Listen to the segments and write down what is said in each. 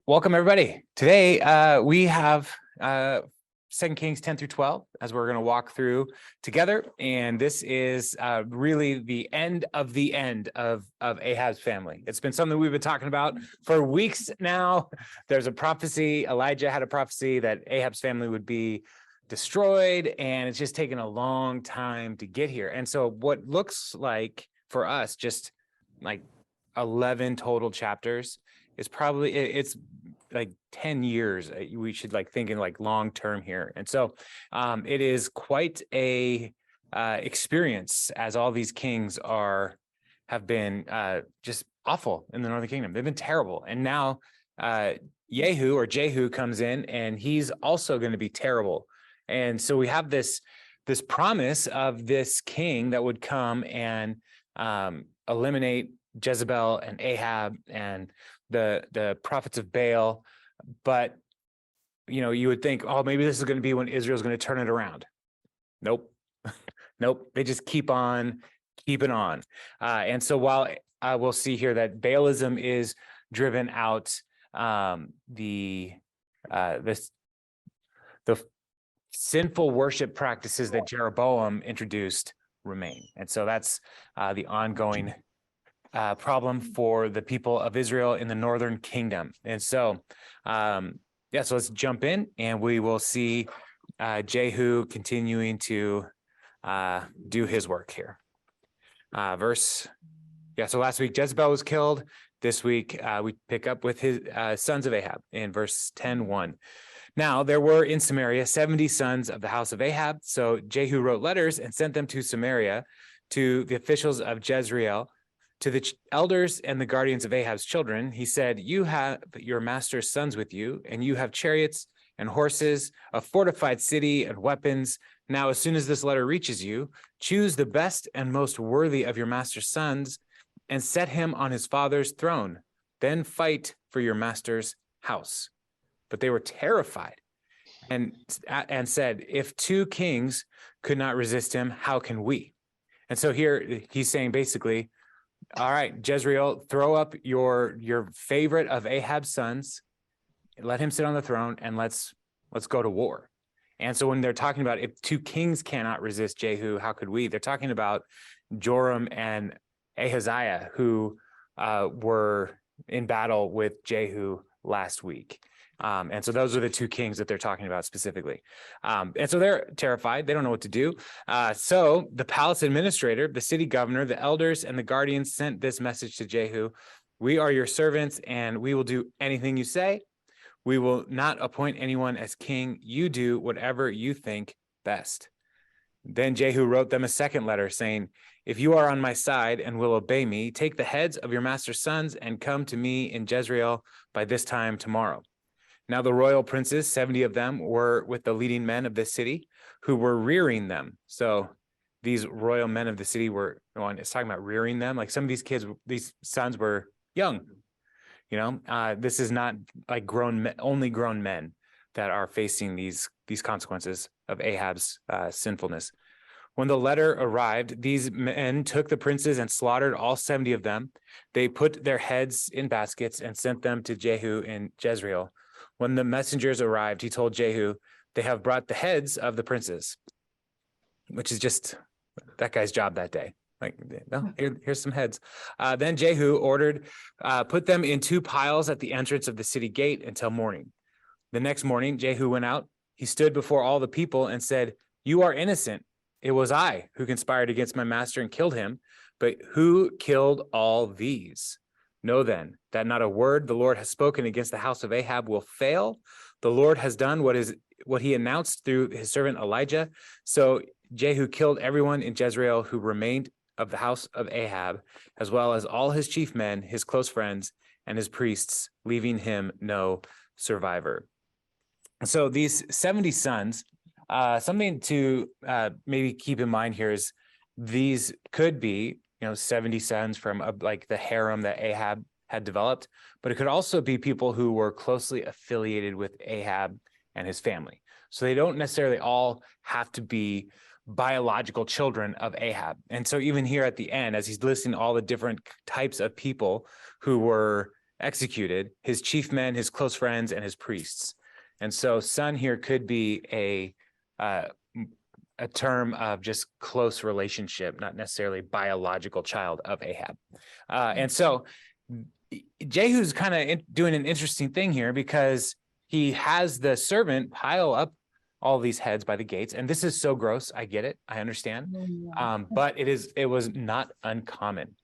Welcome, everybody. Today, we have 2 Kings 10 through 12, as we're going to walk through together. And this is really the end of Ahab's family. It's been something we've been talking about for weeks now. There's a prophecy. Elijah had a prophecy that Ahab's family would be destroyed, and it's just taken a long time to get here. And so what looks like for us, just like 11 total chapters, is probably, it's like 10 years. We should think in long term here. And so it is quite a experience, as all these kings have been just awful in the Northern Kingdom. They've been terrible. And now Jehu comes in, and he's also going to be terrible. And so we have this promise of this king that would come and eliminate Jezebel and Ahab and the prophets of Baal. But you would think, oh, maybe this is going to be when Israel's going to turn it around. Nope. Nope. They just keep on keeping on. And so while we'll see here that Baalism is driven out, the sinful worship practices that Jeroboam introduced remain. And so that's the ongoing problem for the people of Israel in the Northern Kingdom. And so, so let's jump in, and we will see Jehu continuing to do his work here. So last week Jezebel was killed. This week we pick up with his sons of Ahab in verse 10:1. Now there were in Samaria 70 sons of the house of Ahab. So Jehu wrote letters and sent them to Samaria, to the officials of Jezreel, to the elders and the guardians of Ahab's children. He said, "You have your master's sons with you, and you have chariots and horses, a fortified city and weapons. Now, as soon as this letter reaches you, choose the best and most worthy of your master's sons and set him on his father's throne. Then fight for your master's house." But they were terrified and said, "If two kings could not resist him, how can we?" And so here he's saying basically, all right, Jezreel, throw up your favorite of Ahab's sons, let him sit on the throne, and let's go to war. And so when they're talking about if two kings cannot resist Jehu, how could we? They're talking about Joram and Ahaziah, who were in battle with Jehu last week. And so those are the two kings that they're talking about specifically. And so they're terrified. They don't know what to do. So the palace administrator, the city governor, the elders, and the guardians sent this message to Jehu: "We are your servants, and we will do anything you say. We will not appoint anyone as king. You do whatever you think best." Then Jehu wrote them a second letter saying, "If you are on my side and will obey me, take the heads of your master's sons and come to me in Jezreel by this time tomorrow." Now the royal princes, 70 of them, were with the leading men of this city, who were rearing them. So these royal men of the city were, it's talking about rearing them. Like some of these sons were young. This is not like only grown men that are facing these consequences of Ahab's sinfulness. When the letter arrived, these men took the princes and slaughtered all 70 of them. They put their heads in baskets and sent them to Jehu in Jezreel. When the messengers arrived, he told Jehu, "They have brought the heads of the princes," which is just that guy's job that day. No, here's some heads. Then Jehu ordered, put them in 2 piles at the entrance of the city gate until morning. The next morning, Jehu went out. He stood before all the people and said, "You are innocent. It was I who conspired against my master and killed him. But who killed all these? Know then that not a word the Lord has spoken against the house of Ahab will fail. The Lord has done what he announced through his servant Elijah." So Jehu killed everyone in Jezreel who remained of the house of Ahab, as well as all his chief men, his close friends, and his priests, leaving him no survivor. So these 70 sons, something to maybe keep in mind here is these could be 70 sons from the harem that Ahab had developed, but it could also be people who were closely affiliated with Ahab and his family. So they don't necessarily all have to be biological children of Ahab. And so even here at the end, as he's listing all the different types of people who were executed, his chief men, his close friends, and his priests. And so son here could be a term of just close relationship, not necessarily biological child of Ahab. And so Jehu's kind of doing an interesting thing here, because he has the servant pile up all these heads by the gates. And this is so gross. I get it. I understand. But it was not uncommon.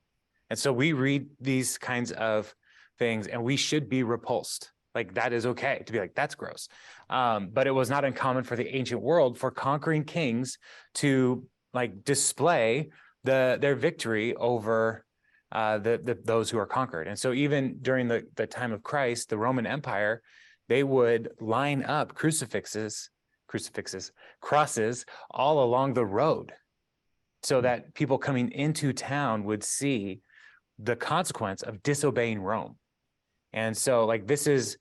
And so we read these kinds of things and we should be repulsed. Like, that is okay to be like, that's gross. But it was not uncommon for the ancient world for conquering kings to like display their victory over those who are conquered. And so even during the time of Christ, the Roman Empire, they would line up crosses all along the road so that people coming into town would see the consequence of disobeying Rome. And so like, this is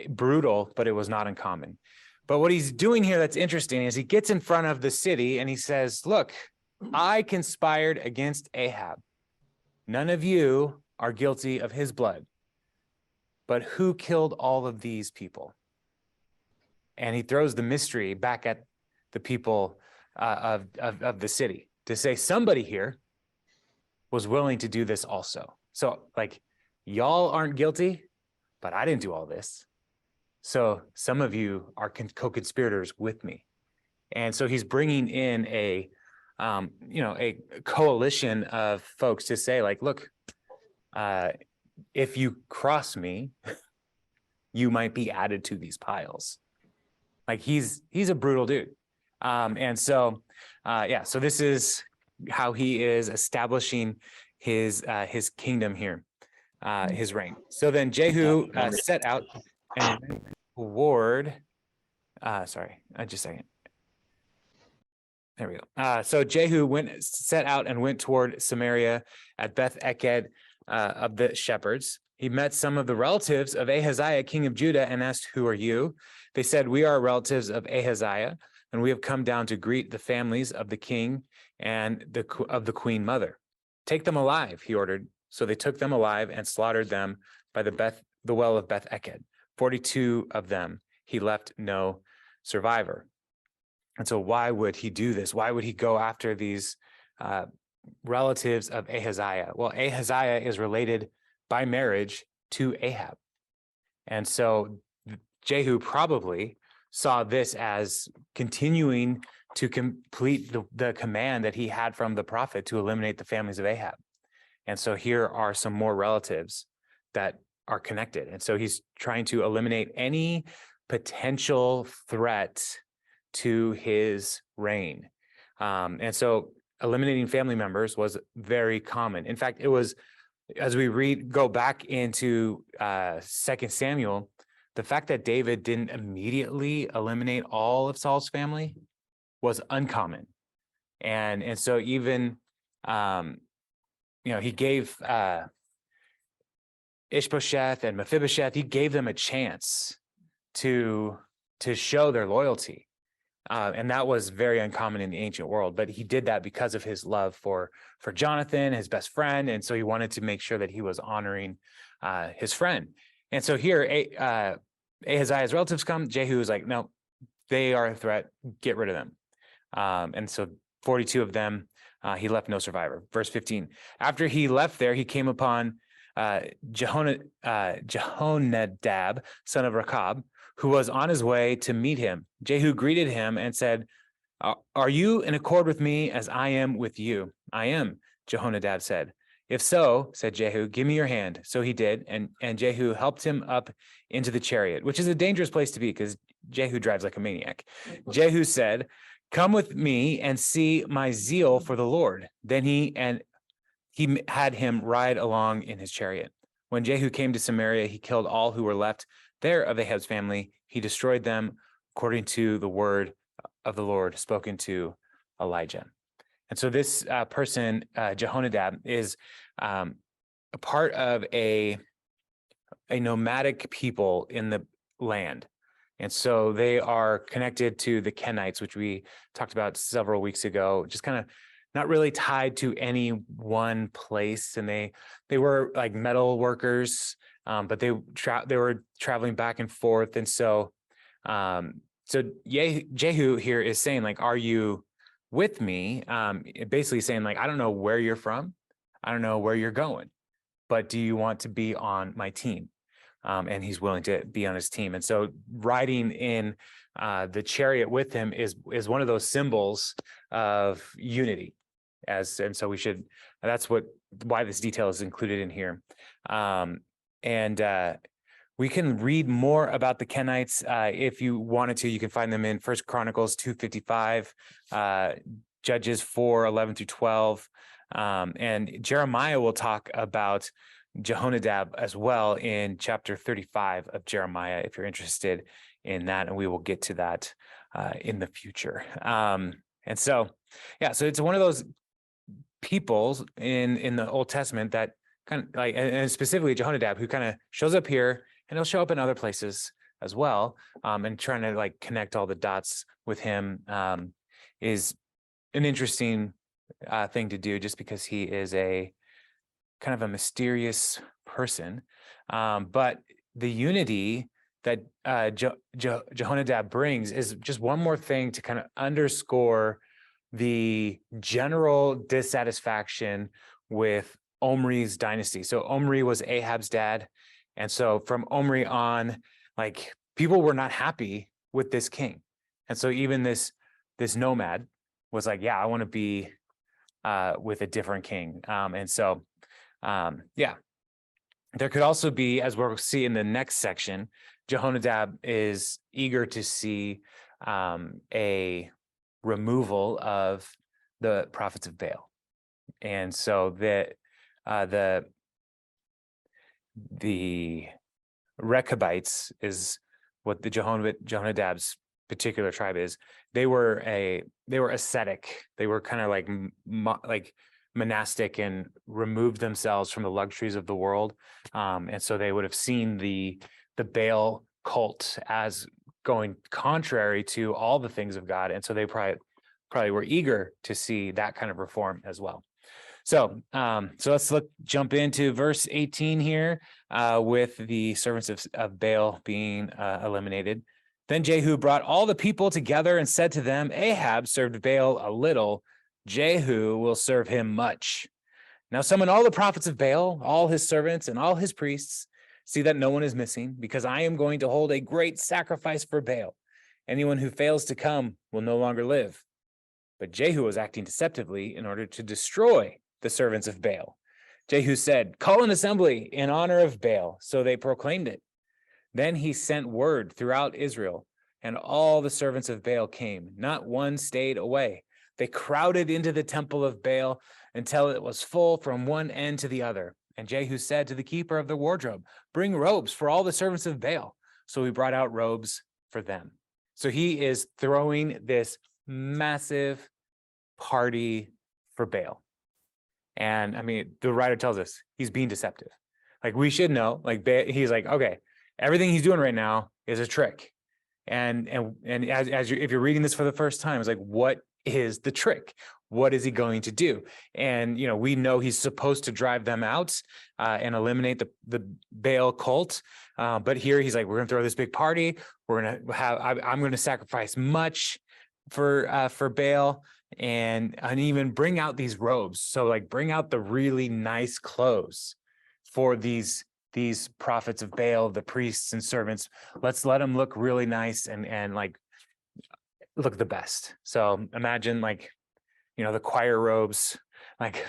brutal, but it was not uncommon. But what he's doing here that's interesting is he gets in front of the city and he says, look, I conspired against Ahab. None of you are guilty of his blood, but who killed all of these people? And he throws the mystery back at the people of the city to say somebody here was willing to do this also. So like, y'all aren't guilty, but I didn't do all this. So some of you are co-conspirators with me. And so he's bringing in a coalition of folks to say like, look, if you cross me, you might be added to these piles. Like, he's a brutal dude. So this is how he is establishing his kingdom here, his reign. So then Jehu set out and went toward, just a second. There we go. So Jehu set out and went toward Samaria at Beth Eked of the shepherds. He met some of the relatives of Ahaziah, king of Judah, and asked, who are you? They said, we are relatives of Ahaziah, and we have come down to greet the families of the king and of the queen mother. Take them alive, he ordered. So they took them alive and slaughtered them by the well of Beth Eked. 42 of them. He left no survivor. And so why would he do this? Why would he go after these relatives of Ahaziah? Well, Ahaziah is related by marriage to Ahab. And so Jehu probably saw this as continuing to complete the command that he had from the prophet to eliminate the families of Ahab. And so here are some more relatives that are connected. And so he's trying to eliminate any potential threat to his reign. And so eliminating family members was very common. In fact, it was, as we go back into 2 Samuel, the fact that David didn't immediately eliminate all of Saul's family was uncommon. And so even, he gave Ishbosheth and Mephibosheth, he gave them a chance to show their loyalty. And that was very uncommon in the ancient world, but he did that because of his love for Jonathan, his best friend. And so he wanted to make sure that he was honoring his friend. And so here, Ahaziah's relatives come. Jehu is like, no, they are a threat. Get rid of them. And so 42 of them, he left no survivor. Verse 15, after he left there, he came upon Jehonadab, son of Rechab, who was on his way to meet him. Jehu greeted him and said, are you in accord with me as I am with you? I am, Jehonadab said. If so, said Jehu, give me your hand. So he did, and Jehu helped him up into the chariot, which is a dangerous place to be because Jehu drives like a maniac. Jehu said, come with me and see my zeal for the Lord. Then he had him ride along in his chariot. When Jehu came to Samaria, he killed all who were left there of Ahab's family. He destroyed them according to the word of the Lord spoken to Elijah. And so this person, Jehonadab, is a part of a nomadic people in the land. And so they are connected to the Kenites, which we talked about several weeks ago, just kind of not really tied to any one place, and they were like metal workers, but they were traveling back and forth, and so Jehu here is saying, like, are you with me? Basically saying, like, I don't know where you're from, I don't know where you're going, but do you want to be on my team? And he's willing to be on his team. And so riding in the chariot with him is one of those symbols of unity. And so that's why this detail is included in here. We can read more about the Kenites if you wanted to. You can find them in 1 Chronicles 2:55, Judges 4:11-12, and Jeremiah will talk about Jehonadab as well in chapter 35 of Jeremiah, if you're interested in that, and we will get to that in the future. So it's one of those peoples in the Old Testament that kind of like, and specifically Jehonadab, who kind of shows up here, and he'll show up in other places as well, and trying to like connect all the dots with him is an interesting thing to do, just because he is a kind of a mysterious person. But the unity that Jehonadab brings is just one more thing to kind of underscore the general dissatisfaction with Omri's dynasty. So Omri was Ahab's dad. And so from Omri on, like, people were not happy with this king. And so even this nomad was like, yeah, I want to be with a different king. There could also be, as we'll see in the next section, Jehonadab is eager to see a removal of the prophets of Baal. And so the Rechabites is what the Jehonadab's particular tribe is. They were ascetic. They were kind of like monastic and removed themselves from the luxuries of the world. And so they would have seen the Baal cult as going contrary to all the things of God. And so they probably were eager to see that kind of reform as well. So let's jump into verse 18 here with the servants of Baal being eliminated. Then Jehu brought all the people together and said to them, Ahab served Baal a little, Jehu will serve him much. Now summon all the prophets of Baal, all his servants and all his priests. See that no one is missing, because I am going to hold a great sacrifice for Baal. Anyone who fails to come will no longer live. But Jehu was acting deceptively in order to destroy the servants of Baal. Jehu said, call an assembly in honor of Baal. So they proclaimed it. Then he sent word throughout Israel, and all the servants of Baal came. Not one stayed away. They crowded into the temple of Baal until it was full from one end to the other. And Jehu said to the keeper of the wardrobe, bring robes for all the servants of Baal. So he brought out robes for them. So he is throwing this massive party for Baal. And I mean, the writer tells us he's being deceptive. Like, we should know, like, he's like, okay, everything he's doing right now is a trick. And if you're reading this for the first time, it's like, what is the trick? What is he going to do? And, we know he's supposed to drive them out and eliminate the Baal cult. But here he's like, we're going to throw this big party. I'm going to sacrifice much for Baal and even bring out these robes. So like, bring out the really nice clothes for these prophets of Baal, the priests and servants. Let's let them look really nice and like look the best. So imagine, like, the choir robes, like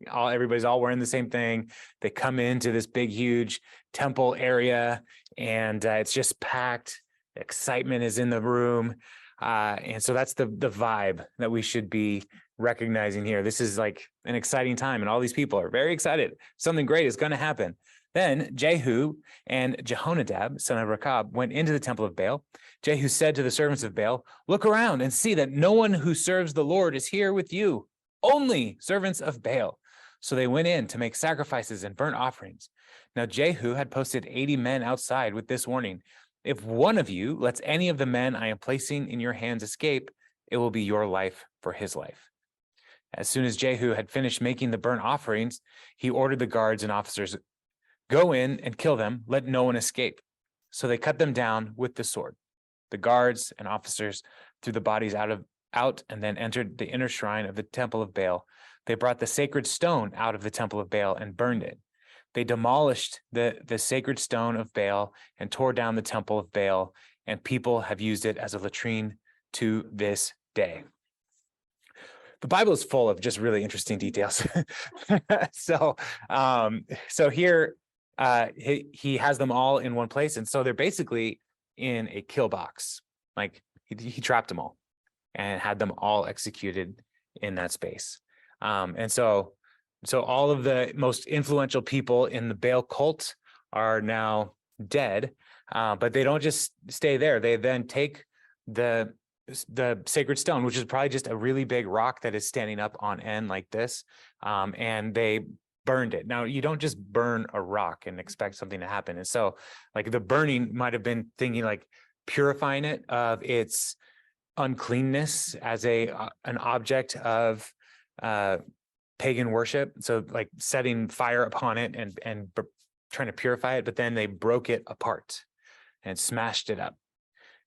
everybody's all wearing the same thing. They come into this big, huge temple area, and it's just packed. The excitement is in the room. And so that's the vibe that we should be recognizing here. This is like an exciting time, and all these people are very excited. Something great is going to happen. Then Jehu and Jehonadab, son of Rechab, went into the temple of Baal. Jehu said to the servants of Baal, look around and see that no one who serves the Lord is here with you, only servants of Baal. So they went in to make sacrifices and burnt offerings. Now Jehu had posted 80 men outside with this warning: if one of you lets any of the men I am placing in your hands escape, it will be your life for his life. As soon as Jehu had finished making the burnt offerings, he ordered the guards and officers, "Go in and kill them, let no one escape." So they cut them down with the sword. The guards and officers threw the bodies out and then entered the inner shrine of the temple of Baal. They brought the sacred stone out of the temple of Baal and burned it. They demolished the sacred stone of Baal and tore down the temple of Baal, and people have used it as a latrine to this day. The Bible is full of just really interesting details. So here he has them all in one place, and so they're basically in a kill box. Like he trapped them all and had them all executed in that space. And so all of the most influential people in the Baal cult are now dead, but they don't just stay there. They then take the sacred stone, which is probably just a really big rock that is standing up on end like this, and they burned it. Now, you don't just burn a rock and expect something to happen. And so like the burning might have been thinking like purifying it of its uncleanness as an object of pagan worship. So like setting fire upon it and trying to purify it, but then they broke it apart and smashed it up.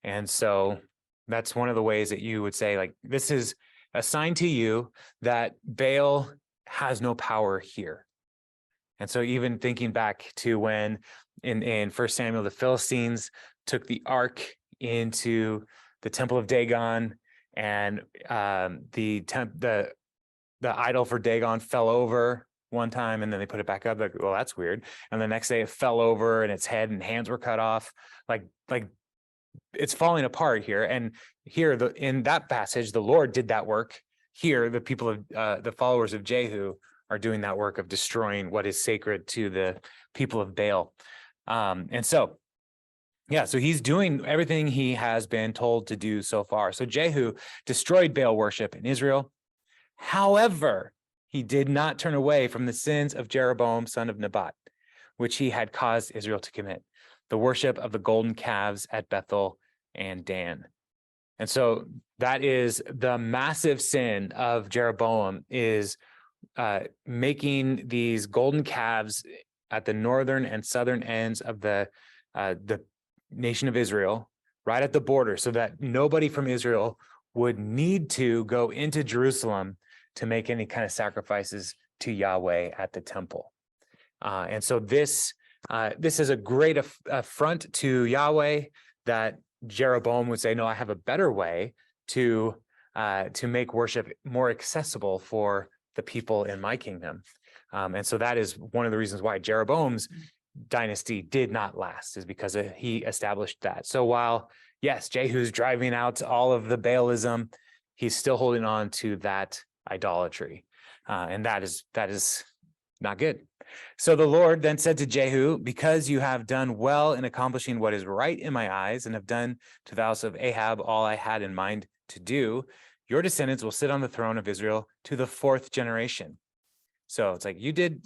And so that's one of the ways that you would say, like, this is a sign to you that Baal has no power here. And so even thinking back to when in 1 Samuel, the Philistines took the ark into the temple of Dagon, and the idol for Dagon fell over one time, and then they put it back up. Like, well, that's weird. And the next day it fell over, and its head and hands were cut off. Like it's falling apart here. And here, in that passage, the Lord did that work. Here, the people of the followers of Jehu are doing that work of destroying what is sacred to the people of Baal. So he's doing everything he has been told to do so far. So Jehu destroyed Baal worship in Israel. However, he did not turn away from the sins of Jeroboam, son of Nebat, which he had caused Israel to commit, the worship of the golden calves at Bethel and Dan. And so that is the massive sin of Jeroboam, is making these golden calves at the northern and southern ends of the nation of Israel, right at the border, so that nobody from Israel would need to go into Jerusalem to make any kind of sacrifices to Yahweh at the temple. And so this is a great affront to Yahweh, that Jeroboam would say, no, I have a better way to make worship more accessible for the people in my kingdom. And so that is one of the reasons why Jeroboam's dynasty did not last, is because he established that. So while, yes, Jehu's driving out all of the Baalism, he's still holding on to that idolatry. And that is not good. So the Lord then said to Jehu, because you have done well in accomplishing what is right in my eyes, and have done to the house of Ahab all I had in mind to do, your descendants will sit on the throne of Israel to the 4th generation. So it's like, you did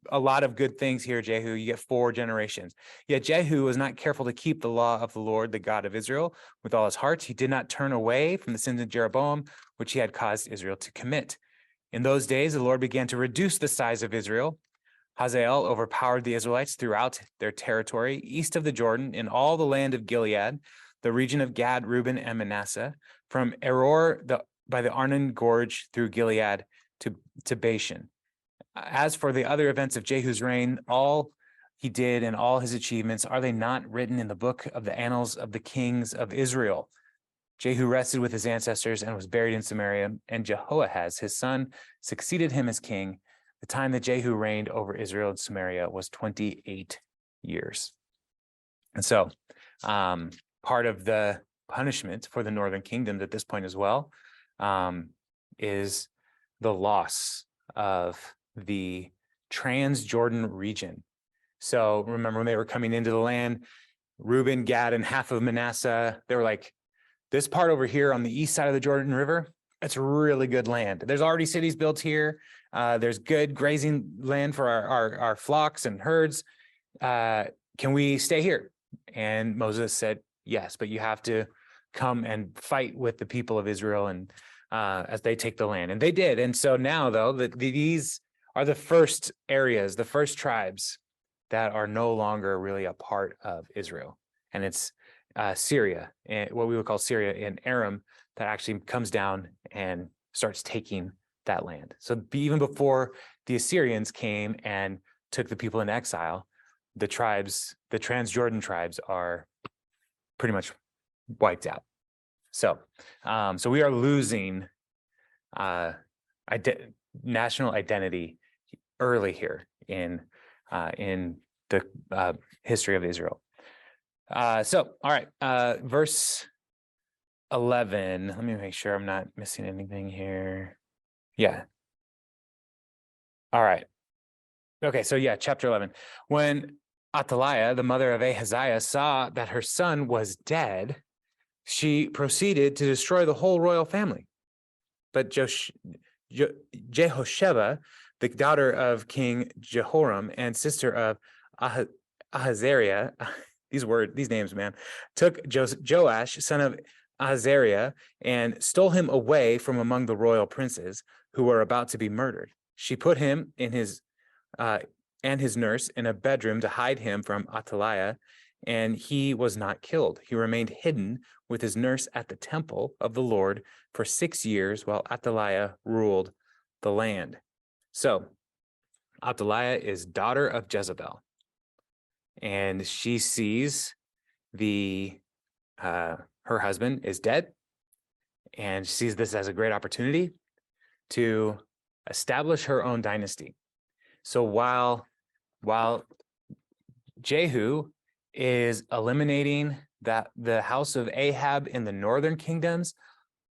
a lot of good things here, Jehu. You get 4 generations. Yet Jehu was not careful to keep the law of the Lord, the God of Israel, with all his heart. He did not turn away from the sins of Jeroboam, which he had caused Israel to commit. In those days, the Lord began to reduce the size of Israel. Hazael overpowered the Israelites throughout their territory, east of the Jordan, in all the land of Gilead, the region of Gad, Reuben, and Manasseh, from Eror by the Arnon Gorge through Gilead to Bashan. As for the other events of Jehu's reign, all he did and all his achievements, are they not written in the book of the annals of the kings of Israel? Jehu rested with his ancestors and was buried in Samaria, and Jehoahaz, his son, succeeded him as king. The time that Jehu reigned over Israel and Samaria was 28 years. And so part of the punishment for the northern kingdom at this point as well is the loss of the Transjordan region. So remember, when they were coming into the land, Reuben, Gad, and half of Manasseh, they were like, this part over here on the east side of the Jordan River, it's really good land. There's already cities built here. There's good grazing land for our flocks and herds. Can we stay here? And Moses said, yes, but you have to come and fight with the people of Israel and as they take the land. And they did. And so now, though, these are the first areas, the first tribes that are no longer really a part of Israel. And it's Syria, and what we would call Syria and Aram, that actually comes down and starts taking that land. So even before the Assyrians came and took the people into exile, the tribes, the Transjordan tribes, are pretty much wiped out. So, so we are losing national identity early here in the history of Israel. So, all right, verse 11. Let me make sure I'm not missing anything here. Yeah. All right. Okay, so yeah, chapter 11. When Athaliah, the mother of Ahaziah, saw that her son was dead, she proceeded to destroy the whole royal family. But Jehosheba, the daughter of King Jehoram and sister of Ahazariah, these names, man, took Joash, son of Azariah, and stole him away from among the royal princes who were about to be murdered. She put him in his and his nurse in a bedroom to hide him from Athaliah, and he was not killed. He remained hidden with his nurse at the temple of the Lord for 6 years while Athaliah ruled the land. So Athaliah is daughter of Jezebel, and she sees her husband is dead, and she sees this as a great opportunity to establish her own dynasty. So while Jehu is eliminating the house of Ahab in the northern kingdoms,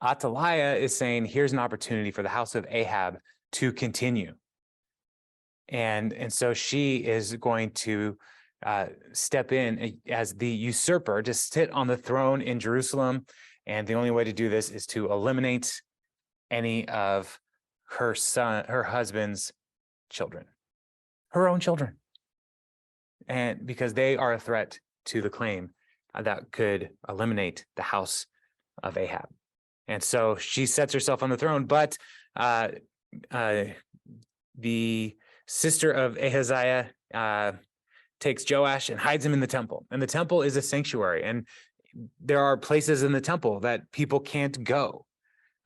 Athaliah is saying, here's an opportunity for the house of Ahab to continue. And so she is going to step in as the usurper to sit on the throne in Jerusalem. And the only way to do this is to eliminate any of her husband's children, her own children. And because they are a threat to the claim that could eliminate the house of Ahab. And so she sets herself on the throne, but the sister of Ahaziah takes Joash and hides him in the temple. And the temple is a sanctuary, and there are places in the temple that people can't go,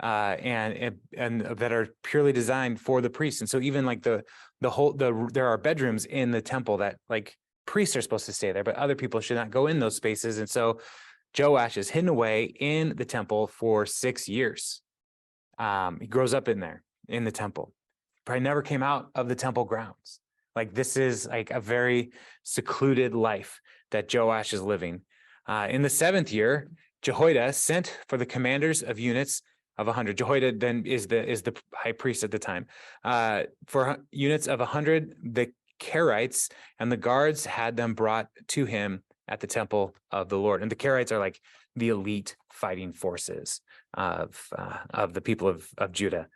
and that are purely designed for the priests. And so even like there are bedrooms in the temple that like priests are supposed to stay there, but other people should not go in those spaces. And so Joash is hidden away in the temple for 6 years. He grows up in there in the temple. Probably never came out of the temple grounds. Like this is like a very secluded life that Joash is living. In the 7th year, Jehoiada sent for the commanders of units of 100. Jehoiada then is the high priest at the time. For units of 100, the Kerites and the guards had them brought to him at the temple of the Lord. And the Kerites are like the elite fighting forces of the people of Judah.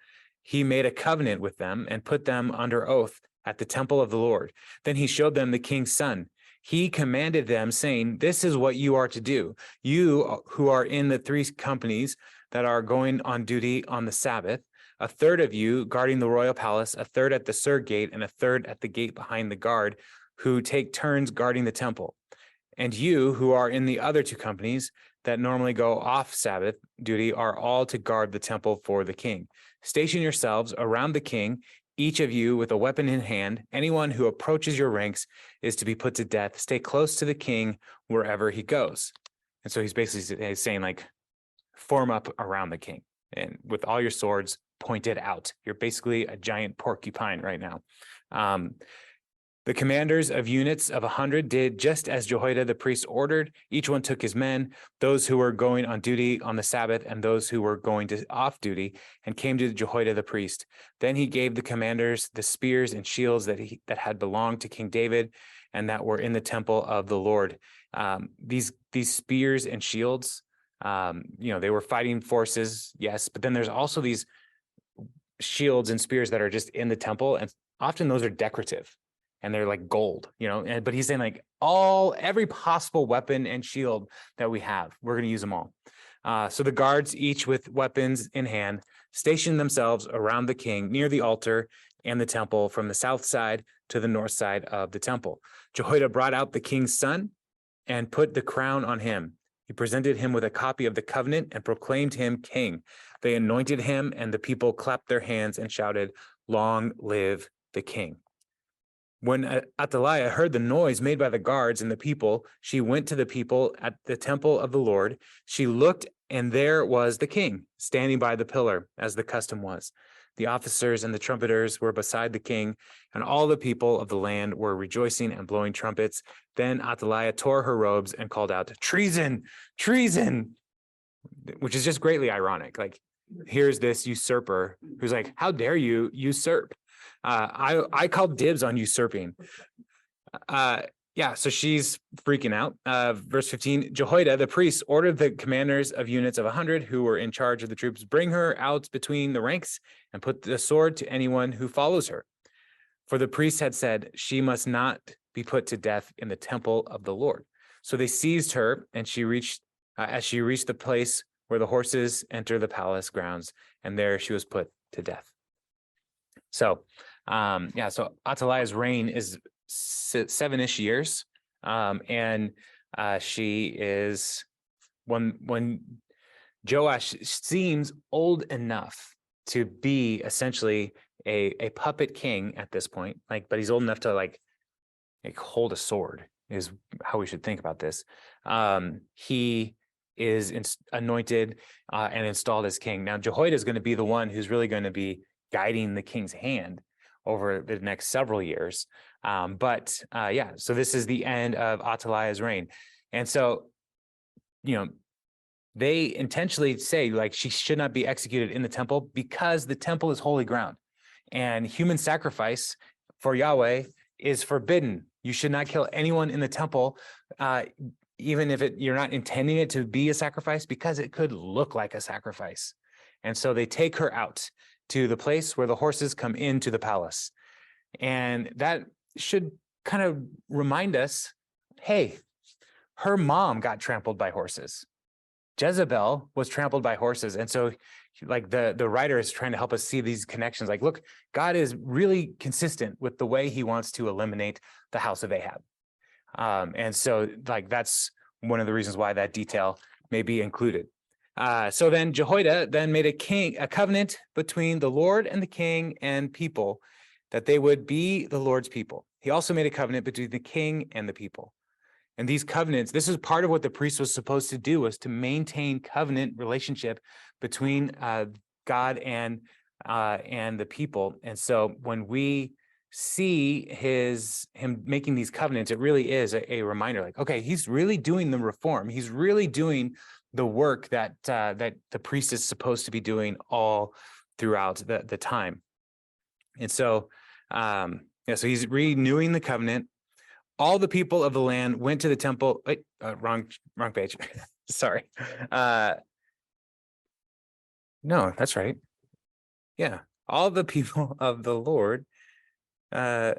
He made a covenant with them and put them under oath at the temple of the Lord. Then he showed them the king's son. He commanded them, saying, "This is what you are to do. You who are in the 3 companies that are going on duty on the Sabbath, a third of you guarding the royal palace, a third at the Sur gate, and a third at the gate behind the guard, who take turns guarding the temple. And you who are in the other 2 companies that normally go off Sabbath duty are all to guard the temple for the king. Station yourselves around the king, each of you with a weapon in hand. Anyone who approaches your ranks is to be put to death. Stay close to the king wherever he goes." And so he's basically saying, like, form up around the king and with all your swords pointed out. You're basically a giant porcupine right now. The commanders of units of 100 did just as Jehoiada the priest ordered. Each one took his men, those who were going on duty on the Sabbath and those who were going off duty, and came to Jehoiada the priest. Then he gave the commanders the spears and shields that had belonged to King David and that were in the temple of the Lord. These spears and shields, they were fighting forces, yes, but then there's also these shields and spears that are just in the temple, and often those are decorative. And they're like gold, but he's saying like every possible weapon and shield that we have, we're going to use them all. So the guards, each with weapons in hand, stationed themselves around the king near the altar and the temple from the south side to the north side of the temple. Jehoiada brought out the king's son and put the crown on him. He presented him with a copy of the covenant and proclaimed him king. They anointed him, and the people clapped their hands and shouted, "Long live the king." When Athaliah heard the noise made by the guards and the people, she went to the people at the temple of the Lord. She looked, and there was the king, standing by the pillar, as the custom was. The officers and the trumpeters were beside the king, and all the people of the land were rejoicing and blowing trumpets. Then Athaliah tore her robes and called out, "Treason! Treason!" Which is just greatly ironic. Like, here's this usurper who's like, "How dare you usurp? I called dibs on usurping." So she's freaking out. Verse 15, Jehoiada, the priest, ordered the commanders of units of 100 who were in charge of the troops, "Bring her out between the ranks and put the sword to anyone who follows her." For the priest had said, "She must not be put to death in the temple of the Lord." So they seized her, and as she reached the place where the horses enter the palace grounds, and there she was put to death. So, so Athaliah's reign is 7-ish years, and she is when Joash seems old enough to be essentially a puppet king at this point, but he's old enough to like hold a sword is how we should think about this. He is anointed and installed as king. Now, Jehoiada is going to be the one who's really going to be guiding the king's hand over the next several years. So this is the end of Athaliah's reign. And so, they intentionally say she should not be executed in the temple because the temple is holy ground and human sacrifice for Yahweh is forbidden. You should not kill anyone in the temple, even if you're not intending it to be a sacrifice, because it could look like a sacrifice. And so they take her out to the place where the horses come into the palace. And that should kind of remind us, hey, her mom got trampled by horses. Jezebel was trampled by horses. And so the writer is trying to help us see these connections. Look, God is really consistent with the way he wants to eliminate the house of Ahab. And so that's one of the reasons why that detail may be included. So then Jehoiada then made a covenant between the Lord and the king and people that they would be the Lord's people. He also made a covenant between the king and the people. And these covenants, this is part of what the priest was supposed to do, was to maintain covenant relationship between God and the people. And so when we see him making these covenants, it really is a reminder, okay, he's really doing the reform. He's really doing the work that the priest is supposed to be doing all throughout the time. And so, so he's renewing the covenant. All the people of the land went to the temple. Wait, wrong page. Sorry. No, that's right. Yeah. All the people of the Lord of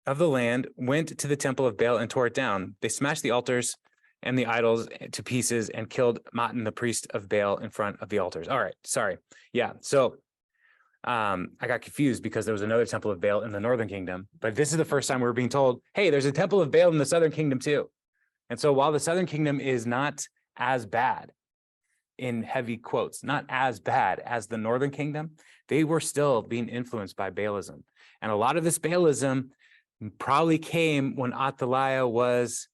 the land went to the temple of Baal and tore it down. They smashed the altars and the idols to pieces and killed Matan, the priest of Baal, in front of the altars. All right. Sorry. Yeah. So I got confused because there was another temple of Baal in the northern kingdom, but this is the first time we're being told, hey, there's a temple of Baal in the southern kingdom too. And so while the southern kingdom is not as bad, in heavy quotes, not as bad as the northern kingdom, they were still being influenced by Baalism. And a lot of this Baalism probably came when Athaliah was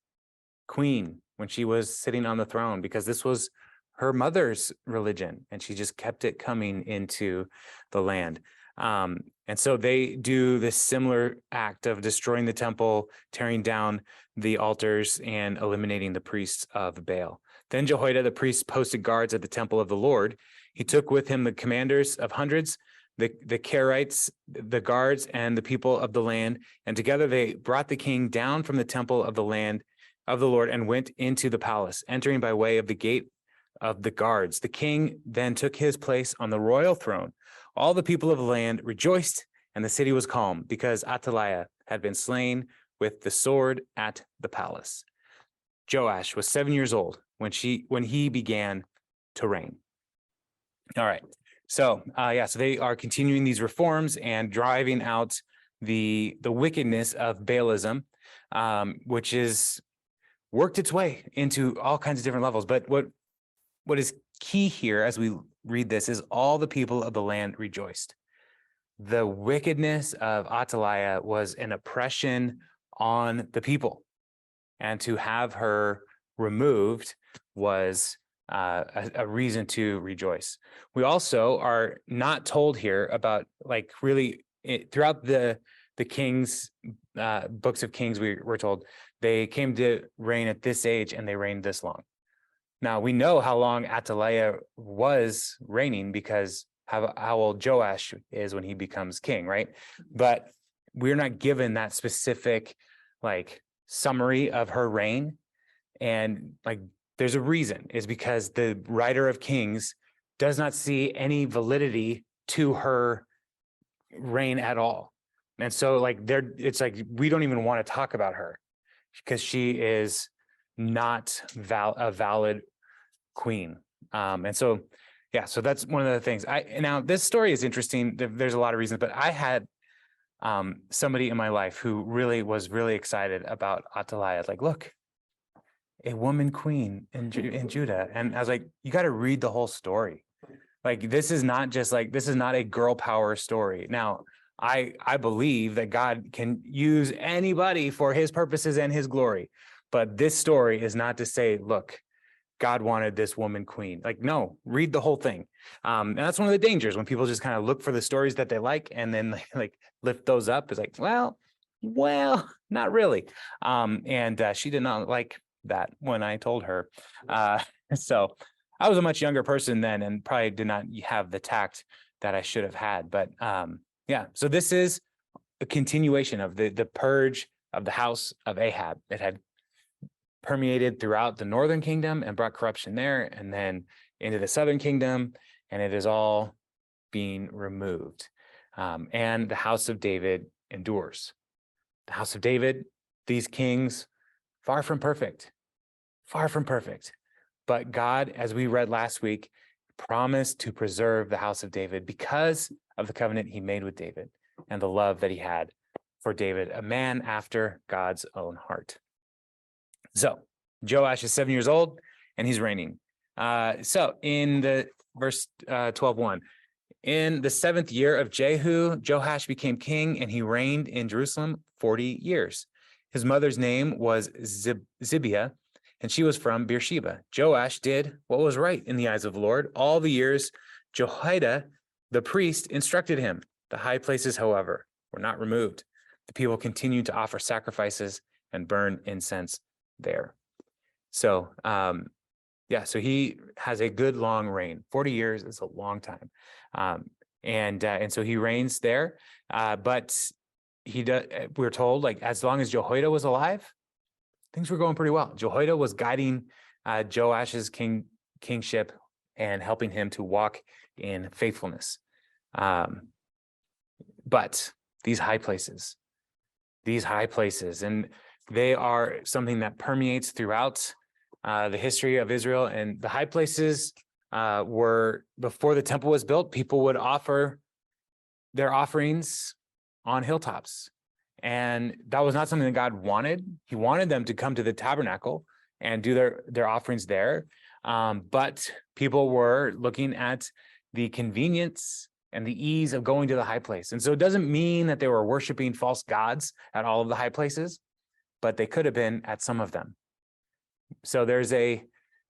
queen, when she was sitting on the throne, because this was her mother's religion, and she just kept it coming into the land. And so they do this similar act of destroying the temple, tearing down the altars, and eliminating the priests of Baal. Then Jehoiada, the priest, posted guards at the temple of the Lord. He took with him the commanders of hundreds, the Kerites, the guards, and the people of the land. And together they brought the king down from the temple of the land of the Lord and went into the palace, entering by way of the gate of the guards. The king then took his place on the royal throne. All the people of the land rejoiced, and the city was calm, because Athaliah had been slain with the sword at the palace. Joash was 7 years old when he began to reign. All right. So so they are continuing these reforms and driving out the wickedness of Baalism, which is worked its way into all kinds of different levels. But what is key here as we read this is all the people of the land rejoiced. The wickedness of Athaliah was an oppression on the people, and to have her removed was a reason to rejoice. We also are not told here about, like, really throughout the Kings, books of Kings, we're told they came to reign at this age and they reigned this long. Now we know how long Athaliah was reigning because how old Joash is when he becomes king, right? But we're not given that specific like summary of her reign. And like there's a reason, is because the writer of Kings does not see any validity to her reign at all. And so like it's like we don't even want to talk about her because she is not a valid queen. And so so that's one of the things. Now this story is interesting. There's a lot of reasons, but I had somebody in my life who was really excited about Athaliah. Like, look, a woman queen in Judah. And I was like, you got to read the whole story. Like, this is not a girl power story. Now, I believe that God can use anybody for his purposes and his glory. But this story is not to say, look, God wanted this woman queen. Like, no, read the whole thing. And that's one of the dangers when people just kind of look for the stories that they like and then like lift those up. It's like, well, not really. And she did not like that when I told her. So I was a much younger person then and probably did not have the tact that I should have had. But so this is a continuation of the purge of the house of Ahab. It had permeated throughout the northern kingdom and brought corruption there, and then into the southern kingdom, and it is all being removed. And the house of David endures. The house of David, these kings, far from perfect. But God, as we read last week, promised to preserve the house of David because of the covenant he made with David and the love that he had for David, a man after God's own heart. So Joash is 7 years old and he's reigning. So in the verse 12:1, in the 7th year of Jehu, Joash became king and he reigned in Jerusalem 40 years. His mother's name was Zibiah, and she was from Beersheba. Joash did what was right in the eyes of the Lord all the years Jehoiada, the priest, instructed him. The high places, however, were not removed. The people continued to offer sacrifices and burn incense there. So so he has a good long reign. 40 years is a long time. And so he reigns there. But we're told, like, as long as Jehoiada was alive, things were going pretty well. Jehoiada was guiding Joash's kingship and helping him to walk in faithfulness. But these high places, and they are something that permeates throughout the history of Israel. And the high places were, before the temple was built, people would offer their offerings on hilltops. And that was not something that God wanted. He wanted them to come to the tabernacle and do their offerings there. But people were looking at the convenience and the ease of going to the high place. And so it doesn't mean that they were worshiping false gods at all of the high places, but they could have been at some of them. So there's a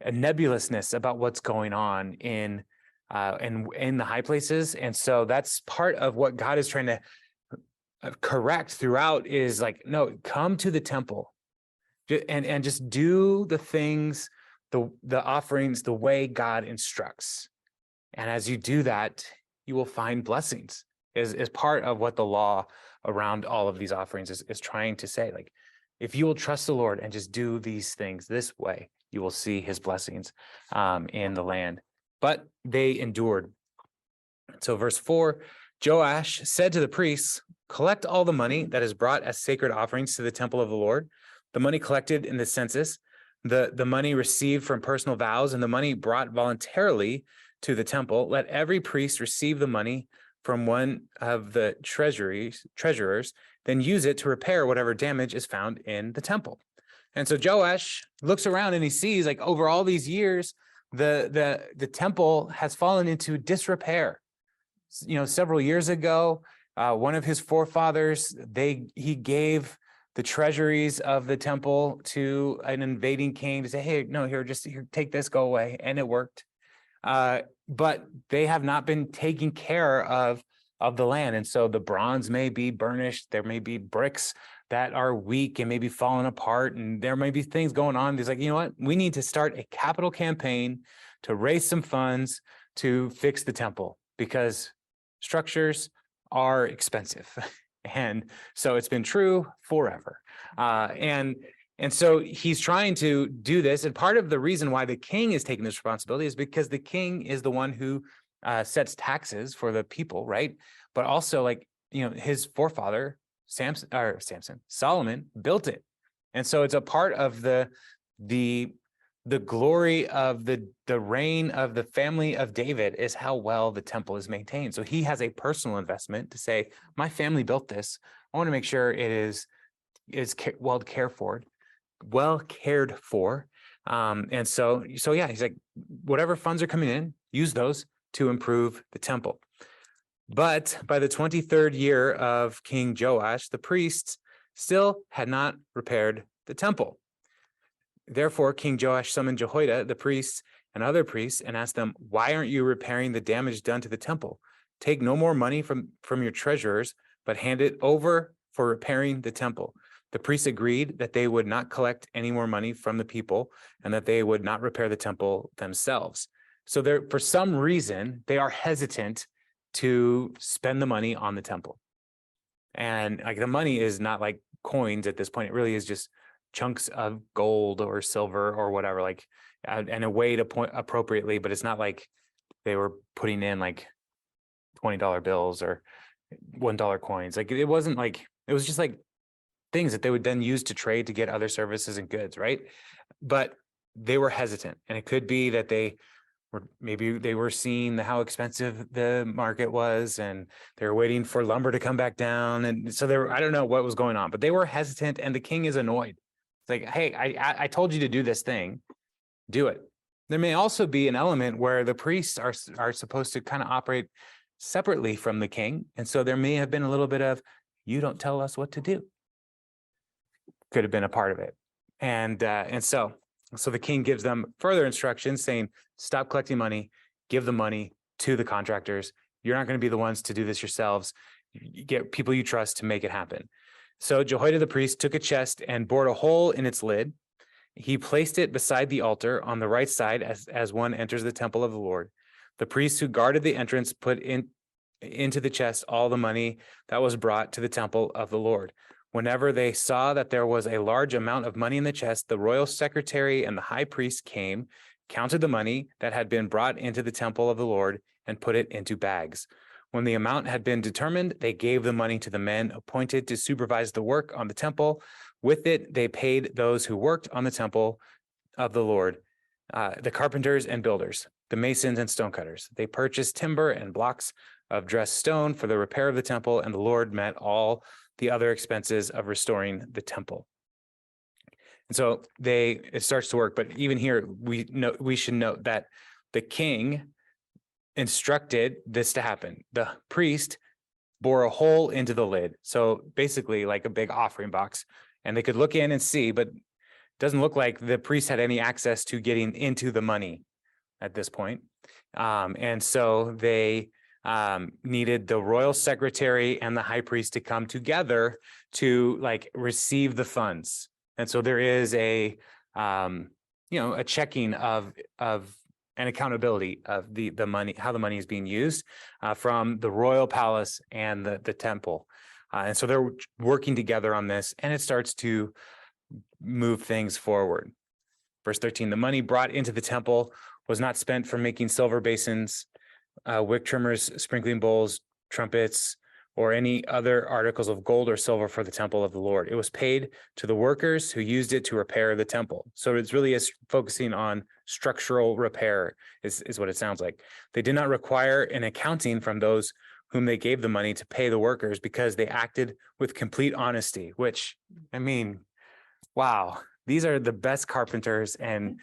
nebulousness about what's going on in the high places. And so that's part of what God is trying to correct throughout, is like, no, come to the temple and just do the things, the offerings, the way God instructs. And as you do that, you will find blessings, is part of what the law around all of these offerings is trying to say. Like, if you will trust the Lord and just do these things this way, you will see his blessings in the land. But they endured. So verse 4, Joash said to the priests, collect all the money that is brought as sacred offerings to the temple of the Lord, the money collected in the census, the money received from personal vows, and the money brought voluntarily to the temple, let every priest receive the money from one of the treasurers, then use it to repair whatever damage is found in the temple. And so Joash looks around and he sees, like, over all these years, the temple has fallen into disrepair. Several years ago, one of his forefathers, he gave the treasuries of the temple to an invading king to say, hey, no, here, take this, go away. And it worked. But they have not been taking care of the land. And so the bronze may be burnished. There may be bricks that are weak and maybe falling apart. And there may be things going on. There's like, you know what? We need to start a capital campaign to raise some funds to fix the temple, because structures are expensive. And so it's been true forever. And so he's trying to do this. And part of the reason why the king is taking this responsibility is because the king is the one who sets taxes for the people, right? But also, like, his forefather, Solomon, built it. And so it's a part of the glory of the reign of the family of David is how well the temple is maintained. So he has a personal investment to say, my family built this. I want to make sure it is well cared for. And so yeah, he's like, whatever funds are coming in, use those to improve the temple. But by the 23rd year of King Joash, the priests still had not repaired the temple. Therefore, King Joash summoned Jehoiada, the priests, and other priests, and asked them, why aren't you repairing the damage done to the temple? Take no more money from your treasurers, but hand it over for repairing the temple. The priests agreed that they would not collect any more money from the people and that they would not repair the temple themselves. So for some reason, they are hesitant to spend the money on the temple. And like, the money is not like coins at this point. It really is just chunks of gold or silver or whatever, like, and a way to point appropriately, but it's not like they were putting in like $20 bills or $1 coins. Like, it wasn't like, it was just like things that they would then use to trade to get other services and goods, right? But they were hesitant, and it could be that maybe they were seeing how expensive the market was, and they were waiting for lumber to come back down. And so I don't know what was going on, but they were hesitant, and the king is annoyed. It's like, hey, I told you to do this thing, do it. There may also be an element where the priests are supposed to kind of operate separately from the king. And so there may have been a little bit of, you don't tell us what to do. Could have been a part of it. And so the king gives them further instructions saying, stop collecting money, give the money to the contractors. You're not going to be the ones to do this yourselves. You get people you trust to make it happen. So Jehoiada the priest took a chest and bored a hole in its lid. He placed it beside the altar on the right side as one enters the temple of the Lord. The priests who guarded the entrance put into the chest all the money that was brought to the temple of the Lord. Whenever they saw that there was a large amount of money in the chest, the royal secretary and the high priest came, counted the money that had been brought into the temple of the Lord, and put it into bags. When the amount had been determined, they gave the money to the men appointed to supervise the work on the temple. With it, they paid those who worked on the temple of the Lord, the carpenters and builders, the masons and stonecutters. They purchased timber and blocks of dressed stone for the repair of the temple, and the Lord met all the other expenses of restoring the temple. And so it starts to work. But even here, we should note that the king instructed this to happen. The priest bore a hole into the lid. So basically like a big offering box, and they could look in and see, but it doesn't look like the priest had any access to getting into the money at this point. And so they needed the royal secretary and the high priest to come together to like receive the funds. And so there is a checking of and accountability of the money, how the money is being used from the royal palace and the temple. And so they're working together on this, and it starts to move things forward. Verse 13, the money brought into the temple was not spent for making silver basins, wick trimmers, sprinkling bowls, trumpets, or any other articles of gold or silver for the temple of the Lord. It was paid to the workers who used it to repair the temple. So it's really focusing on structural repair is what it sounds like. They did not require an accounting from those whom they gave the money to pay the workers because they acted with complete honesty, which, I mean, wow. These are the best carpenters and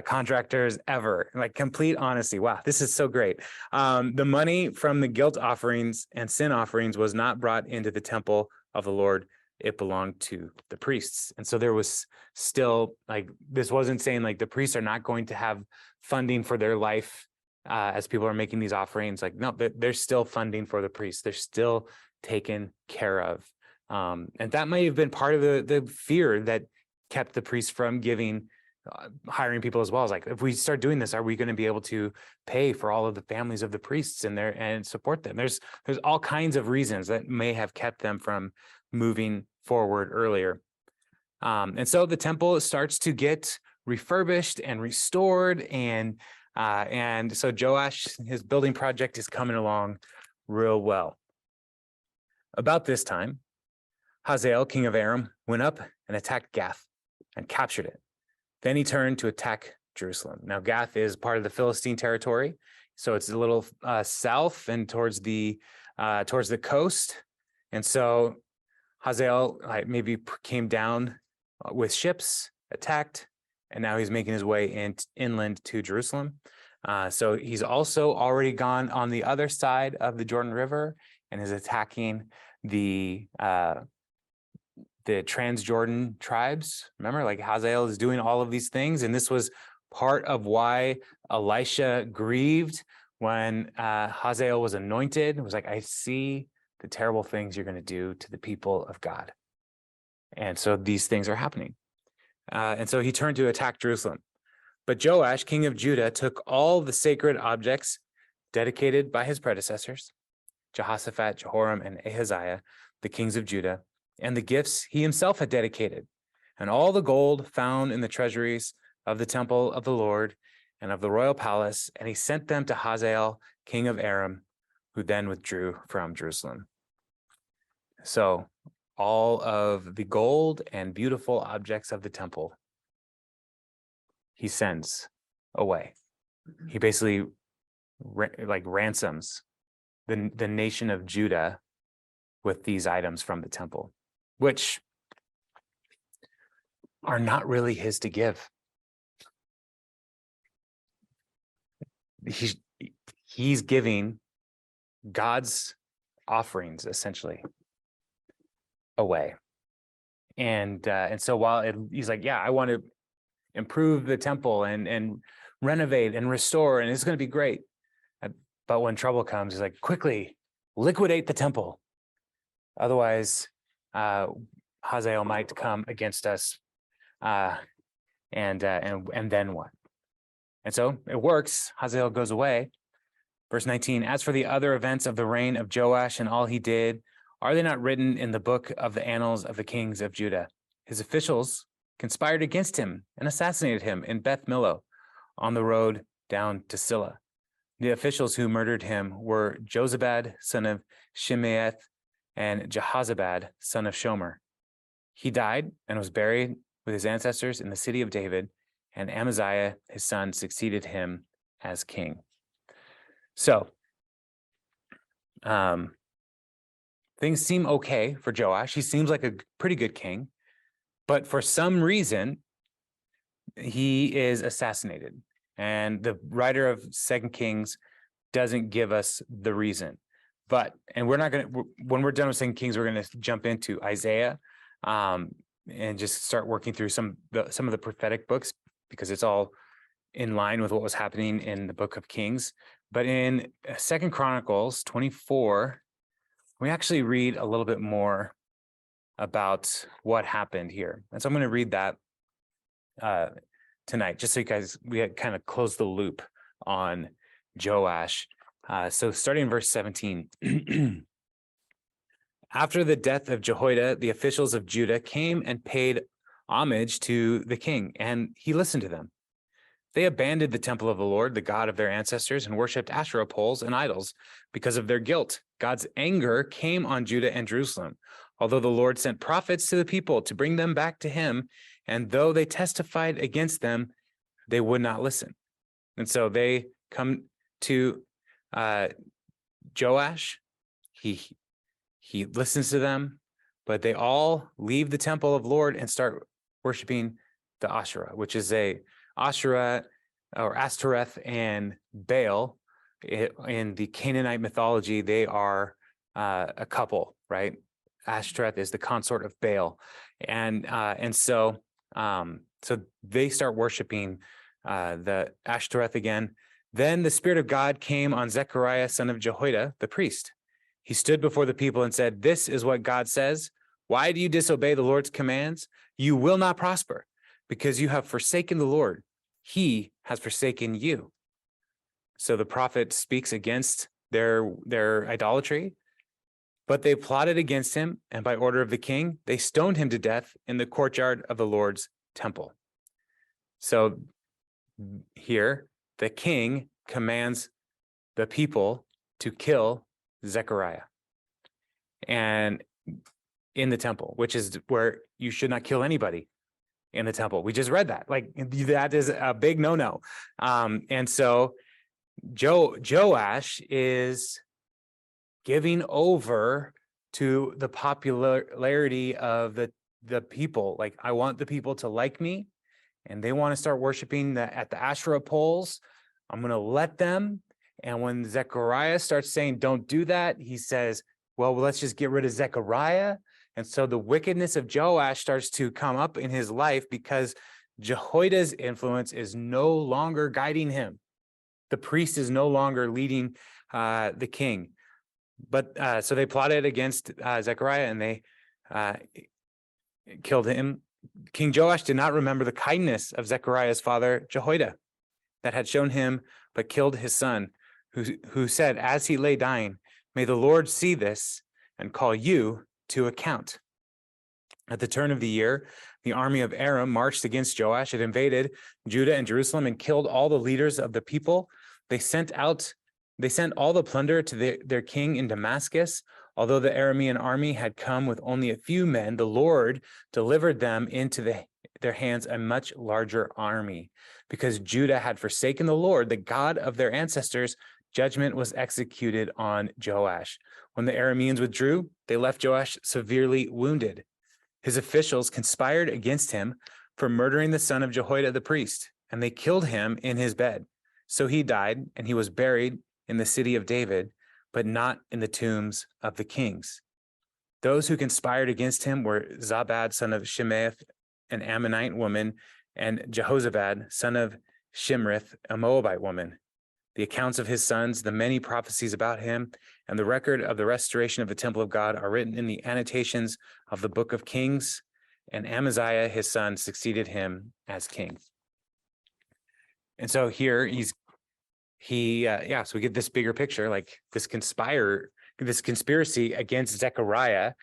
contractors ever. Like complete honesty. Wow, this is so great. The money from the guilt offerings and sin offerings was not brought into the temple of the Lord. It belonged to the priests. And so there was still like, this wasn't saying like the priests are not going to have funding for their life as people are making these offerings. Like, no, there's still funding for the priests. They're still taken care of. And that may have been part of the fear that kept the priests from hiring people as well. As like, if we start doing this, are we going to be able to pay for all of the families of the priests and support them? There's all kinds of reasons that may have kept them from moving forward earlier. And so the temple starts to get refurbished and restored, and so Joash, his building project is coming along real well. About this time, Hazael, king of Aram, went up and attacked Gath and captured it. Then he turned to attack Jerusalem. Now, Gath is part of the Philistine territory, so it's a little south and towards the coast. And so Hazael maybe came down with ships, attacked, and now he's making his way inland to Jerusalem. So he's also already gone on the other side of the Jordan River and is attacking the Transjordan tribes. Remember, like Hazael is doing all of these things. And this was part of why Elisha grieved when Hazael was anointed. It was like, I see the terrible things you're going to do to the people of God. And so these things are happening. And so he turned to attack Jerusalem. But Joash, king of Judah, took all the sacred objects dedicated by his predecessors, Jehoshaphat, Jehoram, and Ahaziah, the kings of Judah, and the gifts he himself had dedicated, and all the gold found in the treasuries of the temple of the Lord and of the royal palace, and he sent them to Hazael, king of Aram, who then withdrew from Jerusalem. So all of the gold and beautiful objects of the temple, he sends away. He basically ransoms the nation of Judah with these items from the temple, which are not really his to give. He's giving God's offerings essentially away. And so while he's like, yeah, I want to improve the temple and renovate and restore, and it's going to be great. But when trouble comes, he's like, quickly liquidate the temple. Otherwise, Hazael might come against us, and then what? And so it works. Hazael goes away. Verse 19, as for the other events of the reign of Joash and all he did, are they not written in the book of the annals of the kings of Judah? His officials conspired against him and assassinated him in Beth Millo on the road down to Silla. The officials who murdered him were Jozabad, son of Shimeath, and Jehozabad, son of Shomer. He died and was buried with his ancestors in the city of David, and Amaziah, his son, succeeded him as king. So, things seem okay for Joash. He seems like a pretty good king, but for some reason, he is assassinated. And the writer of 2 Kings doesn't give us the reason. And we're not going to, when we're done with 2 Kings, we're going to jump into Isaiah and just start working through some of the prophetic books, because it's all in line with what was happening in the book of Kings. But in 2 Chronicles 24, we actually read a little bit more about what happened here. And so I'm going to read that tonight, just so you guys, we had kind of closed the loop on Joash. So starting in verse 17. After the death of Jehoiada, the officials of Judah came and paid homage to the king, and he listened to them. They abandoned the temple of the Lord, the God of their ancestors, and worshipped Asherah poles and idols because of their guilt God's anger came on Judah and Jerusalem, although the Lord sent prophets to the people to bring them back to him, and though they testified against them, they would not listen. And so they come to Joash. He listens to them, but they all leave the temple of Lord and start worshiping the Asherah, which is a Asherah or Ashtoreth and Baal. In the Canaanite mythology, they are a couple, right? Ashtoreth is the consort of Baal, and so they start worshiping the Ashtoreth again. Then the Spirit of God came on Zechariah, son of Jehoiada, the priest. He stood before the people and said, "This is what God says. Why do you disobey the Lord's commands? You will not prosper, because you have forsaken the Lord. He has forsaken you." So the prophet speaks against their idolatry, but they plotted against him, and by order of the king, they stoned him to death in the courtyard of the Lord's temple. So here, the king commands the people to kill Zechariah and in the temple, which is where you should not kill anybody in the temple. We just read that. Like, that is a big no-no. And so Joash is giving over to the popularity of the people. Like, I want the people to like me, and they want to start worshiping at the Asherah poles. I'm going to let them. And when Zechariah starts saying, don't do that, he says, well, let's just get rid of Zechariah. And so the wickedness of Joash starts to come up in his life because Jehoiada's influence is no longer guiding him. The priest is no longer leading the king. But so they plotted against Zechariah, and they killed him. King Joash did not remember the kindness of Zechariah's father, Jehoiada, that had shown him, but killed his son, who said, as he lay dying, "May the Lord see this and call you to account." At the turn of the year, the army of Aram marched against Joash. It invaded Judah and Jerusalem and killed all the leaders of the people. They sent all the plunder to their king in Damascus. Although the Aramean army had come with only a few men, the Lord delivered them into their hands a much larger army. Because Judah had forsaken the Lord, the God of their ancestors, judgment was executed on Joash. When the Arameans withdrew, they left Joash severely wounded. His officials conspired against him for murdering the son of Jehoiada the priest, and they killed him in his bed. So he died, and he was buried in the city of David, but not in the tombs of the kings. Those who conspired against him were Zabad, son of Shimeath, an Ammonite woman, and Jehozabad, son of Shimrith, a Moabite woman. The accounts of his sons, the many prophecies about him, and the record of the restoration of the temple of God are written in the annotations of the book of Kings, and Amaziah, his son, succeeded him as king. And so here so we get this bigger picture, like this conspiracy against Zechariah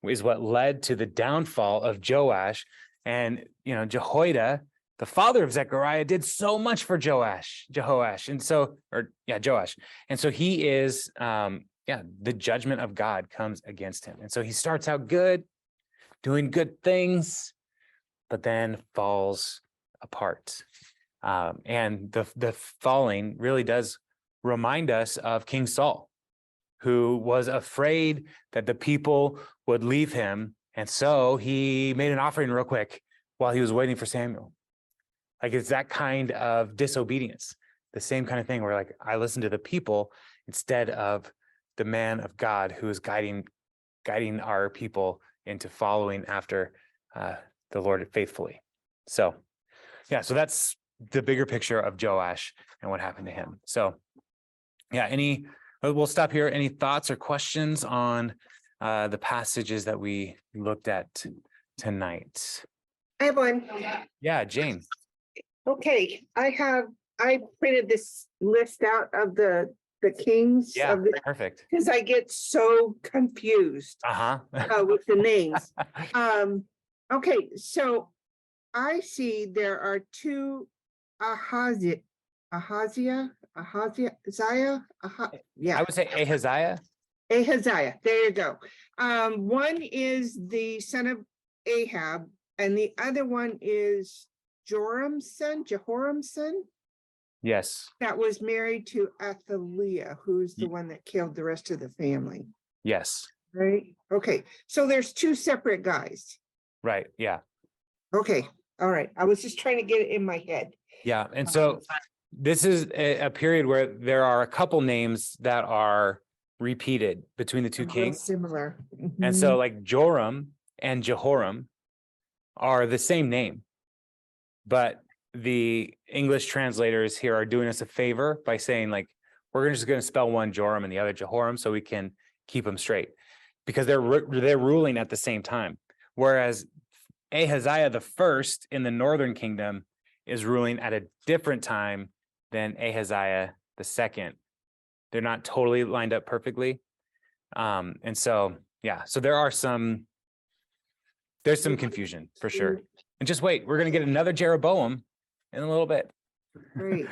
is what led to the downfall of Joash. And, Jehoiada, the father of Zechariah, did so much for Joash. And so he is, the judgment of God comes against him. And so he starts out good, doing good things, but then falls apart. And the falling really does remind us of King Saul, who was afraid that the people would leave him. And so he made an offering real quick while he was waiting for Samuel. Like, it's that kind of disobedience, the same kind of thing where, like, I listen to the people instead of the man of God who is guiding our people into following after the Lord faithfully. So that's the bigger picture of Joash and what happened to him. So we'll stop here. Any thoughts or questions on the passages that we looked at tonight? I have one. Yeah, Jane. Okay, I printed this list out of the kings. Yeah, perfect. Because I get so confused with the names. Okay, so I see there are two Ahaziah. I would say Ahaziah. Ahaziah, there you go. One is the son of Ahab, and the other one is Jehoram's son, Yes. that was married to Athaliah, who's the Ye- one that killed the rest of the family, Yes. right? Okay, so there's two separate guys. Right. Yeah. Okay, all right. I was just trying to get it in my head. Yeah. And so this is a period where there are a couple names that are repeated between the two Real kings. similar. And so like Joram and Jehoram are the same name, but the English translators here are doing us a favor by saying like, we're just going to spell one Joram and the other Jehoram so we can keep them straight because they're ruling at the same time. Whereas Ahaziah the first in the northern kingdom is ruling at a different time than Ahaziah the second. They're not totally lined up perfectly. And so, yeah, so there's some confusion for sure. And just wait, we're going to get another Jeroboam in a little bit. Great.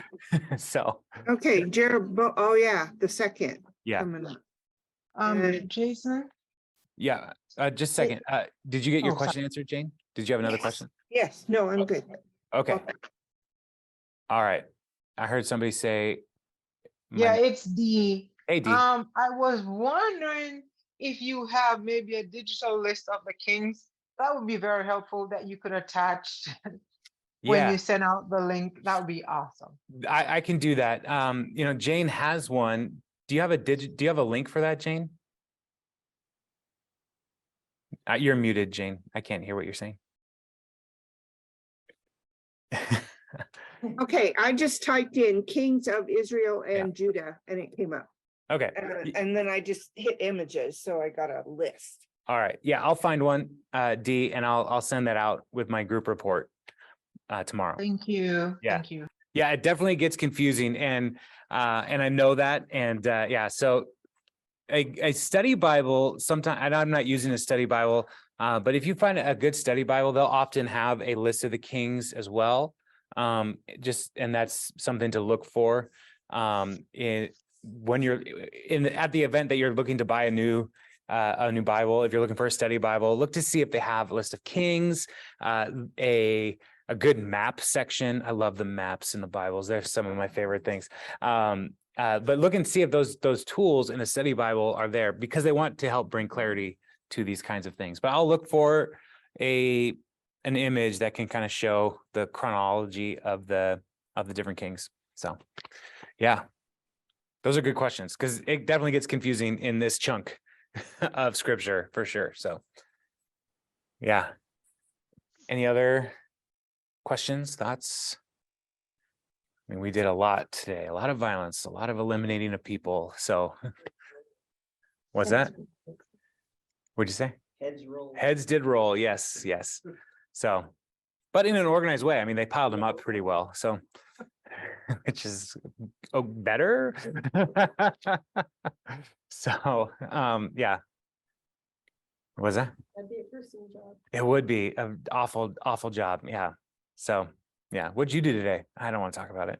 So, Okay, Jeroboam, oh yeah, the second. yeah. Coming up. Jason? Yeah, just a second. Did you get your Oh, question answered, Jane? Did you have another question? Yes, no, I'm good. Okay. All right. I heard somebody say. Yeah, it's D. Hey, D. I was wondering if you have maybe a digital list of the kings. That would be very helpful that you could attach when Yeah, you send out the link. That would be awesome. I can do that. Jane has one. Do you have a link for that, Jane? You're muted, Jane. I can't hear what you're saying. Okay, I just typed in Kings of Israel and Yeah. Judah and it came up. Okay. And then I just hit images, so I got a list. All right. Yeah, I'll find one, D, and I'll send that out with my group report tomorrow. Thank you. Yeah. Thank you. Yeah, it definitely gets confusing, and I know that, and yeah. So a study Bible, sometimes, and I'm not using a study Bible, but if you find a good study Bible, they'll often have a list of the kings as well. And that's something to look for when you're at the event that you're looking to buy a new Bible. If you're looking for a study Bible, look to see if they have a list of kings, a good map section. I love the maps in the Bibles. They're some of my favorite things. But look and see if those tools in a study Bible are there because they want to help bring clarity to these kinds of things. But I'll look for an image that can kind of show the chronology of the different kings. So yeah, those are good questions because it definitely gets confusing in this chunk of scripture for sure. So yeah. Any other questions, thoughts? I mean, we did a lot today, a lot of violence, a lot of eliminating of people. So what's that? What'd you say? Heads roll. Heads did roll. Yes, yes. So, but in an organized way. I mean, they piled them up pretty well. So, which is better. So, yeah. What was that? That'd be a person job. It would be an awful, awful job. Yeah. So, yeah. What'd you do today? I don't want to talk about it.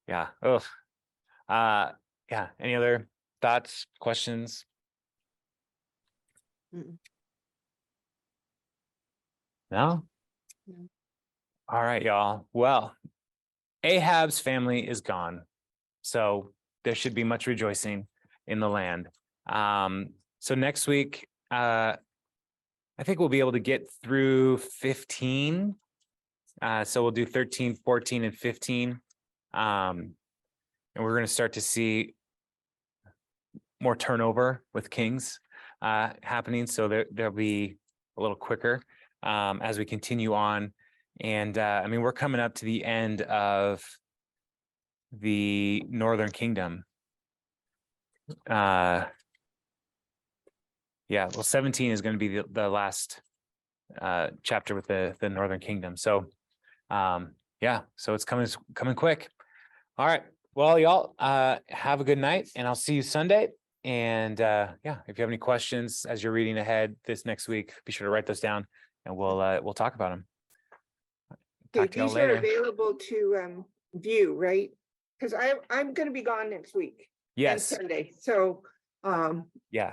Yeah. Oh. Yeah. Any other thoughts, questions? No? No. All right, y'all. Well, Ahab's family is gone. So there should be much rejoicing in the land. So next week, I think we'll be able to get through 15. So we'll do 13, 14, and 15. And we're going to start to see more turnover with kings happening. So there'll be a little quicker as we continue on. And I mean, we're coming up to the end of the Northern Kingdom. Yeah, well, 17 is going to be the last chapter with the Northern Kingdom. So yeah, so it's coming quick. All right. Well, y'all have a good night, and I'll see you Sunday. And yeah, if you have any questions as you're reading ahead this next week, be sure to write those down, and we'll talk about them. Okay, Talk to y'all these are later. available to view, right? Because I'm going to be gone next week. Yes, Sunday. So, yeah,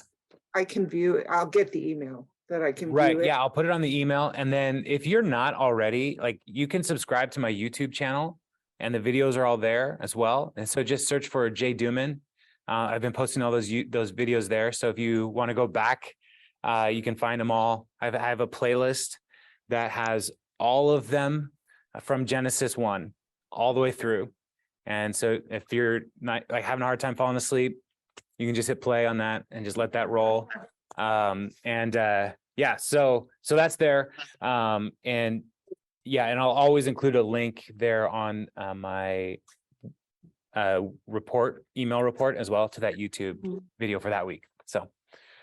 I can view it. I'll get the email that I can right. view it. Yeah, I'll put it on the email. And then if you're not already, like you can subscribe to my YouTube channel and the videos are all there as well. And so just search for Jay Duman. I've been posting all those videos there. So if you want to go back, you can find them all. I have a playlist that has all of them from Genesis 1 all the way through. And so if you're not like having a hard time falling asleep, you can just hit play on that and just let that roll. Yeah, so that's there. And yeah, and I'll always include a link there on my email report as well to that YouTube video for that week. So,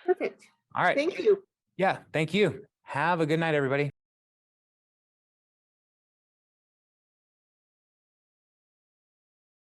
Perfect. all right. Thank you. Yeah, thank you. Have a good night, everybody.